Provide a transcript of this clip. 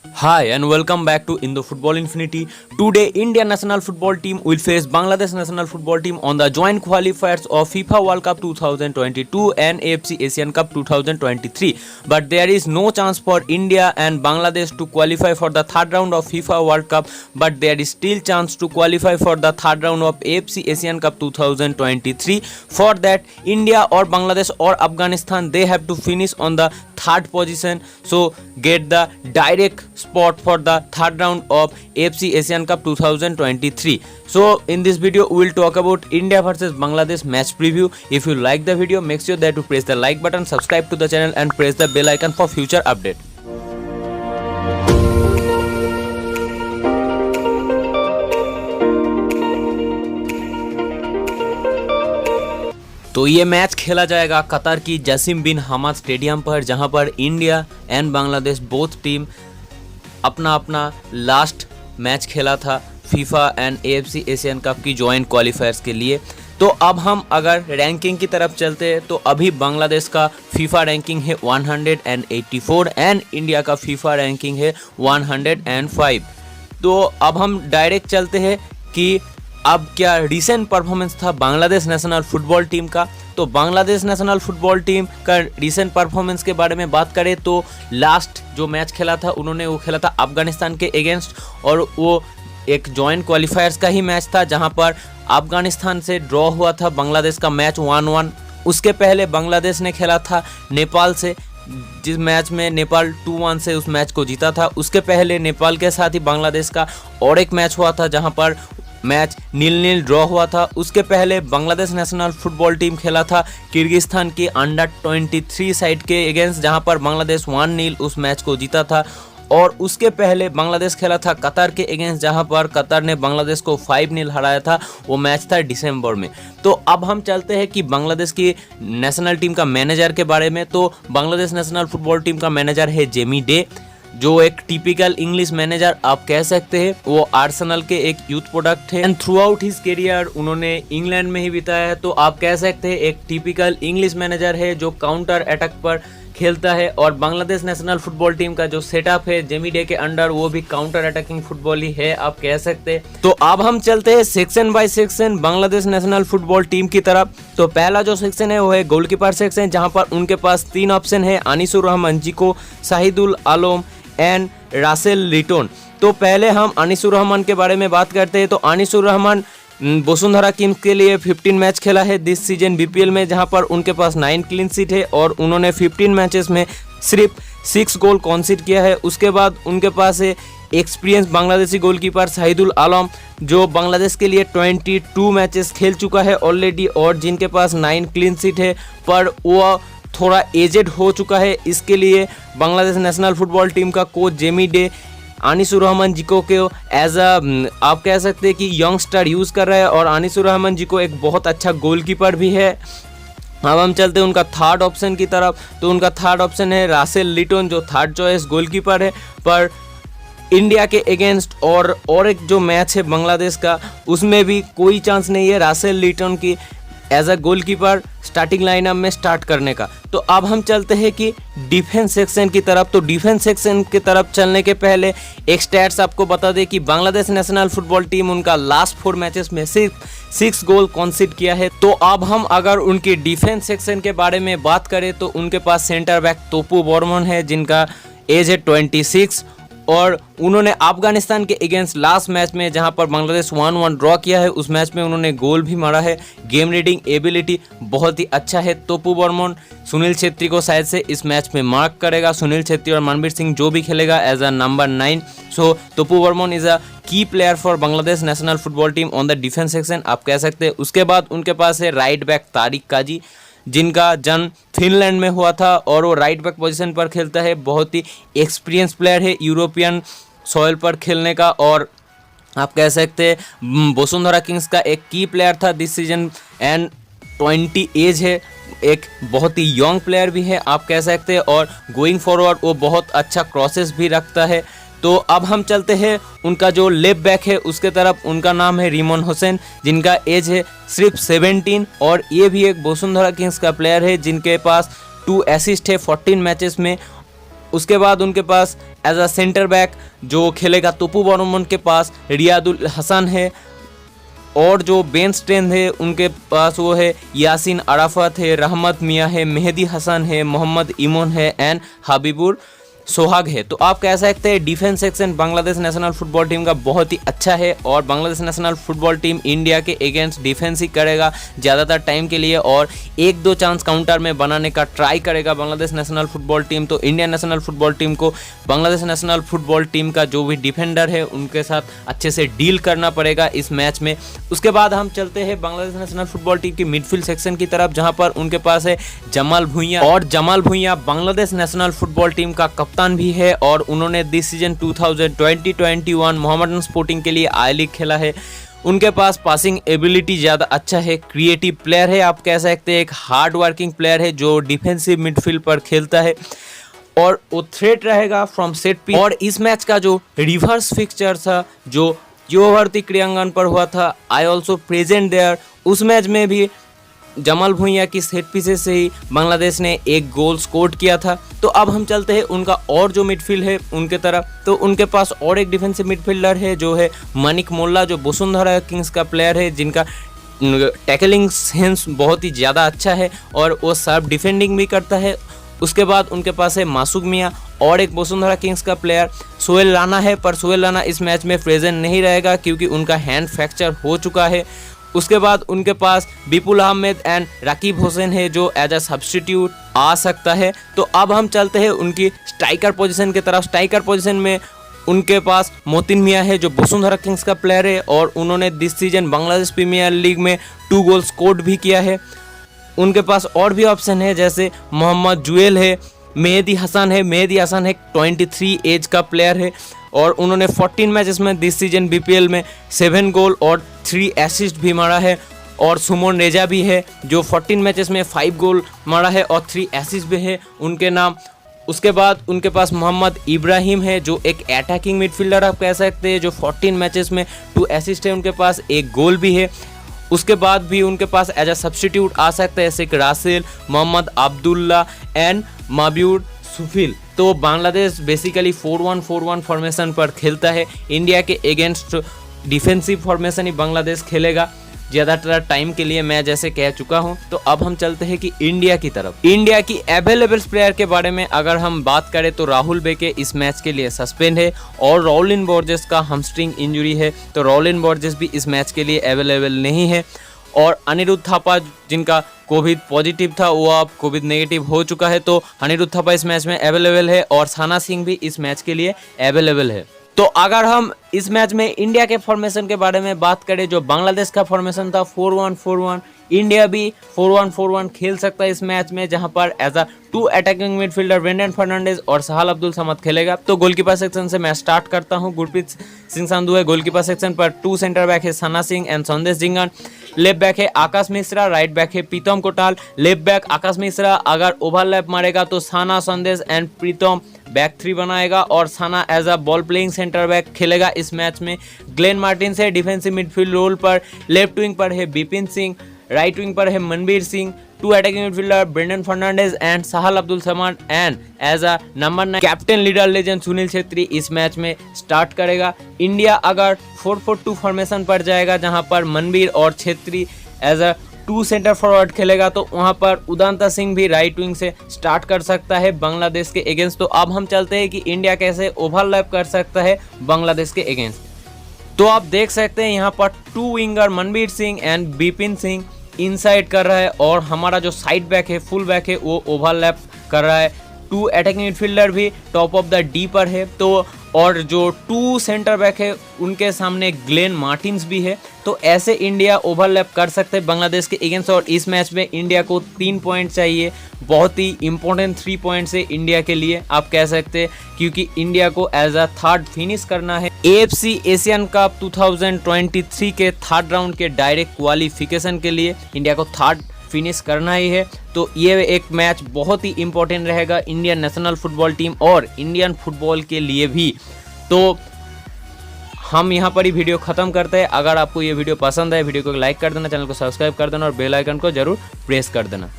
Hi and welcome back to Indo Football Infinity. Today, India national football team will face Bangladesh national football team on the joint qualifiers of FIFA World Cup 2022 and AFC Asian Cup 2023. But there is no chance for India and Bangladesh to qualify for the third round of FIFA World Cup, but there is still chance to qualify for the third round of AFC Asian Cup 2023. For that, India or Bangladesh or Afghanistan, they have to finish on the third position, so get the direct spot for the third round of AFC Asian Cup 2023. So in this video we will talk about India versus Bangladesh match preview. If you like the video, make sure that you press the like button, subscribe to the channel and press the bell icon for future update. तो ये match खेला जाएगा Qatar की जसीम बिन Hammad stadium पर, जहां पर India and Bangladesh both team अपना अपना लास्ट मैच खेला था FIFA and AFC Asian cup की जॉइंट क्वालिफायर्स के लिए। तो अब हम अगर रैंकिंग की तरफ चलते हैं तो अभी बांग्लादेश का फीफा रैंकिंग है 184 एंड इंडिया का फीफा रैंकिंग है 105। तो अब हम डायरेक्ट चलते हैं कि अब क्या रिसेंट परफॉर्मेंस था बांग्लादेश नेशनल फुटबॉल टीम का। तो बांग्लादेश नेशनल फुटबॉल टीम का रिसेंट परफॉर्मेंस के बारे में बात करें तो लास्ट जो मैच खेला था उन्होंने वो खेला था अफगानिस्तान के अगेंस्ट, और वो एक जॉइंट क्वालिफायर्स का ही मैच था जहां पर अफगानिस्तान से ड्रॉ हुआ था बांग्लादेश का मैच 1-1। उसके पहले बांग्लादेश ने खेला था नेपाल से, जिस मैच में नेपाल 2-1 से उस मैच को जीता था। उसके पहले नेपाल के साथ ही बांग्लादेश का और एक मैच हुआ था जहां पर मैच 0-0 ड्रॉ हुआ था। उसके पहले बांग्लादेश नेशनल फुटबॉल टीम खेला था किर्गिस्तान की अंडर 23 साइड के अगेंस्ट, जहां पर बांग्लादेश 1-0 उस मैच को जीता था। और उसके पहले बांग्लादेश खेला था कतर के अगेंस्ट, जहां पर कतर ने बांग्लादेश को 5-0 हराया था। वो मैच था दिसंबर में। तो अब हम चलते हैं कि बांग्लादेश की नेशनल टीम का मैनेजर के बारे में। तो बांग्लादेश नेशनल फुटबॉल टीम का मैनेजर है जेमी डे, जो एक टिपिकल इंग्लिश मैनेजर आप कह सकते हैं। वो आर्सेनल के एक यूथ प्रोडक्ट है and through out his career उन्होंने इंग्लैंड में ही बिताया है। तो आप कह सकते हैं एक टिपिकल इंग्लिश मैनेजर है जो काउंटर अटैक पर खेलता है। और बांग्लादेश नेशनल फुटबॉल टीम का जो सेटअप है जेमी डे के अंडर, वो भी काउंटर अटैकिंग फुटबॉल ही है आप कह सकते हैं। तो अब हम चलते हैं section by section Bangladesh national football team की तरफ। तो पहला जो सेक्शन है वो है गोलकीपर सेक्शन, जहां पर उनके पास 3 ऑप्शन है, अनीसुर रहमान जिको, शाहिदुल आलम एंड रासेल लिटन। तो पहले हम अनीसुर रहमान के बारे में बात करते हैं। तो अनीसुर रहमान वसुंधरा किंग्स के लिए 15 मैच खेला है दिस सीजन बीपीएल में, जहां पर उनके पास 9 क्लीन शीट है और उन्होंने 15 मैचेस में सिर्फ 6 गोल कॉन्सीड किया है। उसके बाद उनके पास है एक्सपीरियंस बांग्लादेशी गोलकीपर शाहिदुल आलम, जो बांग्लादेश के लिए 22 मैचेस खेल चुका है ऑलरेडी और जिनके पास 9 क्लीन शीट है, पर वो थोड़ा एजेड हो चुका है। इसके लिए बांग्लादेश नेशनल फुटबॉल टीम का coach Jamie day Anisur Rahman जिको के एज आप कह सकते हैं कि यंगस्टर यूज़ कर रहा है, और अनीसुर रहमान जिको एक बहुत अच्छा गोलकीपर भी है। अब हम चलते हैं उनका थर्ड ऑप्शन की तरफ। तो उनका थर्ड ऑप्शन है रासेल लिटन, जो थर्ड चॉइस गोलकीपर है, पर इंडिया के अगेंस्ट और एक जो मैच है बांग्लादेश का, उसमें भी कोई चांस नहीं है रासेल लिटन की as a goalkeeper starting lineup में स्टार्ट करने का। तो अब हम चलते हैं कि डिफेंस सेक्शन की तरफ। तो डिफेंस सेक्शन की तरफ चलने के पहले एक स्टैट्स आपको बता दें कि बांग्लादेश नेशनल फुटबॉल टीम उनका लास्ट 4 मैचेस में सिर्फ 6 गोल कॉन्सीड किया है। तो अब हम अगर उनकी डिफेंस सेक्शन के बारे में बात करें तो उनके पास सेंटर बैक तोपू बर्मन है, जिनका एज है 26, और उन्होंने अफगानिस्तान के अगेंस्ट लास्ट मैच में जहां पर बांग्लादेश 1-1 ड्रॉ किया है, उस मैच में उन्होंने गोल भी मारा है। गेम रीडिंग एबिलिटी बहुत ही अच्छा है तोपू बर्मन। सुनील छेत्री को शायद से इस मैच में मार्क करेगा, सुनील छेत्री और मनबीर सिंह जो भी खेलेगा as a number 9। So Topu Barman is a key player for Bangladesh national football team on the defence section आप कह सकते हैं। उसके बाद उनके पास है राइट बैक तारिक काजी, जिनका जन्म फिनलैंड में हुआ था और वो राइट बैक पोजीशन पर खेलता है। बहुत ही एक्सपीरियंस प्लेयर है यूरोपियन सॉइल पर खेलने का, और आप कह सकते हैं वसुंधरा किंग्स का एक की प्लेयर था दिस सीजन एंड 20 एज है, एक बहुत ही यंग प्लेयर भी है आप कह सकते हैं। और गोइंग फॉरवर्ड वो बहुत अच्छा क्रॉसेस भी रखता है। तो अब हम चलते हैं उनका जो लेफ्ट बैक है उसके तरफ। उनका नाम है रिमन हुसैन, जिनका एज है सिर्फ 17, और ये भी एक वसुंधरा किंग्स का प्लेयर है जिनके पास 2 असिस्ट है 14 मैचेस में। उसके बाद उनके पास एज अ सेंटर बैक जो खेलेगा तोपू बर्मन के पास रियादुल हसन है, और जो बेंच स्ट्रेंथ है उनके पास वो है यासीन अराफत है, रहमत मियाँ है, मेहदी हसन है, मोहम्मद इमोन है एंड हबीबुर सोहाग है। तो आप कह सकते हैं defence section Bangladesh national football team का बहुत ही अच्छा है, और Bangladesh national football team India के अगेंस्ट डिफेंस ही करेगा ज़्यादातर टाइम के लिए, और एक दो चांस काउंटर में बनाने का ट्राई करेगा बांग्लादेश नेशनल फुटबॉल टीम। तो इंडियन नेशनल फुटबॉल टीम को बांग्लादेश नेशनल फुटबॉल टीम का जो भी डिफेंडर है उनके साथ अच्छे से डील करना पड़ेगा इस मैच में। उसके बाद हम चलते हैं बांग्लादेश नेशनल फुटबॉल टीम की मिडफील्ड सेक्शन की तरफ, जहाँ पर उनके पास है जमाल भुइयां, और Jamal Bhuiyan Bangladesh national football team का कप्तान भी है, और उन्होंने दिस सीजन 2020-21 मोहम्मदन स्पोर्टिंग के लिए आई लीग खेला है। उनके पास पासिंग एबिलिटी ज़्यादा अच्छा है, क्रिएटिव प्लेयर है, आप कह सकते हैं एक हार्ड वर्किंग प्लेयर है जो डिफेंसिव मिडफील्ड पर खेलता है, और वो थ्रेट रहेगा फ्रॉम सेट पीस। और इस मैच का जो रिवर्स फिक्सचर था जो युवावर्ती क्रीड़ांगन पर हुआ था, आई ऑल्सो प्रेजेंट देयर, उस मैच में भी जमाल भुइयां की सेट पीसेस से ही बांग्लादेश ने एक गोल स्कोर किया था। तो अब हम चलते हैं उनका और जो मिडफील्ड है उनके तरफ। तो उनके पास और एक डिफेंसिव मिडफील्डर है जो है मनिक मोल्ला, जो वसुंधरा किंग्स का प्लेयर है, जिनका टैकलिंग सेंस बहुत ही ज़्यादा अच्छा है और वो सर्व डिफेंडिंग भी करता है। उसके बाद उनके पास है मासूक मियाँ और एक वसुंधरा किंग्स का प्लेयर सोहेल राना है, पर सोहेल राना इस मैच में प्रेजेंट नहीं रहेगा क्योंकि उनका हैंड फ्रैक्चर हो चुका है। उसके बाद उनके पास विपुल अहमद एंड राकीब हुसैन है जो एज अ सब्स्टिट्यूट आ सकता है। तो अब हम चलते हैं उनकी स्ट्राइकर पोजीशन की तरफ। स्ट्राइकर पोजीशन में उनके पास मोतिन मियाँ है जो वसुंधरा किंग्स का प्लेयर है, और उन्होंने this season Bangladesh premier league में 2 गोल स्कोर भी किया है। उनके पास और भी ऑप्शन है जैसे मोहम्मद जुएल है, मेहदी हसन है। मेहदी हसन एक 23 एज का प्लेयर है, और उन्होंने 14 मैचेस में दिस सीजन बीपीएल में 7 गोल और 3 असिस्ट भी मारा है। और सुमन रेजा भी है जो 14 मैचेस में 5 गोल मारा है और 3 असिस्ट भी है उनके नाम। उसके बाद उनके पास मोहम्मद इब्राहिम है जो एक अटैकिंग मिडफील्डर आप कह सकते हैं, जो 14 मैचेस में 2 असिस्ट है उनके पास, 1 गोल भी है। उसके बाद भी उनके पास एज अ सब्स्टिट्यूट आ सकते हैं शेख रासेल, मोहम्मद अब्दुल्ला एंड माब्यूर सुफिल। तो बांग्लादेश बेसिकली 4-1-4-1 फॉर्मेशन पर खेलता है। इंडिया के अगेंस्ट डिफेंसिव फॉर्मेशन ही बांग्लादेश खेलेगा ज़्यादातर टाइम के लिए, मैं जैसे कह चुका हूं। तो अब हम चलते हैं कि इंडिया की तरफ। इंडिया की अवेलेबल प्लेयर के बारे में अगर हम बात करें तो राहुल बेके इस मैच के लिए सस्पेंड है, और रॉलिन बोर्जेस का हमस्ट्रिंग इंजरी है, तो रॉलिन बोर्जेस भी इस मैच के लिए अवेलेबल नहीं है। और अनिरुद्ध थापा जिनका कोविड पॉजिटिव था वो अब कोविड नेगेटिव हो चुका है, तो अनिरुद्ध थापा इस मैच में अवेलेबल है, और साना सिंह भी इस मैच के लिए अवेलेबल है। तो अगर हम इस मैच में इंडिया के फॉर्मेशन के बारे में बात करें, जो बांग्लादेश का फॉर्मेशन था 4-1-4-1, इंडिया भी 4-1-4-1 खेल सकता है इस मैच में, जहां पर as a 2 attacking midfielder Brandon Fernandes और सहाल अब्दुल समद खेलेगा। तो गोलकीपर सेक्शन से मैं स्टार्ट करता हूं। गुरप्रीत सिंह संधू है गोलकीपर सेक्शन पर। 2 सेंटर बैक है सना सिंह एंड संदेश जिंगन। लेफ्ट बैक है आकाश मिश्रा, राइट बैक है प्रीतम कोटाल। लेफ्ट बैक आकाश मिश्रा अगर ओवरलैप मारेगा तो साना, संदेश एंड प्रीतम बैक 3 बनाएगा, और Sana as a ball playing centre back खेलेगा इस मैच में। ग्लेन मार्टिन है डिफेंसिव मिडफील्ड रोल पर। लेफ्ट विंग पर है बिपिन सिंह, राइट विंग पर है Manvir Singh. 2 attacking midfielder Brandon Fernandes and Sahal Abdul Samad, and as a number 9 captain leader legend Sunil Chhetri इस मैच में स्टार्ट करेगा। इंडिया अगर 4-4-2 फॉर्मेशन पर जाएगा जहां पर मनबीर और Chhetri as a 2 centre forward खेलेगा, तो वहां पर उदांता सिंह भी राइट विंग से स्टार्ट कर सकता है बांग्लादेश के अगेंस्ट। तो अब हम चलते हैं कि इंडिया कैसे ओवरलैप कर सकता है बांग्लादेश के अगेंस्ट। तो आप देख सकते हैं यहाँ पर 2 winger Manbir Singh and Bipin Singh inside कर रहा है, और हमारा जो साइड बैक है फुल बैक है वो ओवरलैप कर रहा है। 2 अटैकिंग मिडफील्डर भी टॉप ऑफ द डी पर है, तो और जो 2 सेंटर बैक है उनके सामने ग्लेन मार्टिन्स भी है। तो ऐसे इंडिया ओवरलैप कर सकते हैं बांग्लादेश के अगेंस्ट, और इस मैच में इंडिया को 3 पॉइंट चाहिए। बहुत ही इंपॉर्टेंट 3 पॉइंट्स है इंडिया के लिए आप कह सकते हैं, क्योंकि इंडिया को एज अ 3rd फिनिश करना है AFC एशियन कप 2023 के 3rd राउंड के डायरेक्ट क्वालिफिकेशन के लिए। इंडिया को 3rd फिनिश करना ही है। तो ये एक मैच बहुत ही इंपॉर्टेंट रहेगा इंडियन नेशनल फुटबॉल टीम और इंडियन फुटबॉल के लिए भी। तो हम यहाँ पर ही वीडियो खत्म करते हैं। अगर आपको ये वीडियो पसंद है, वीडियो को लाइक कर देना, चैनल को सब्सक्राइब कर देना और बेल आइकन को जरूर प्रेस कर देना।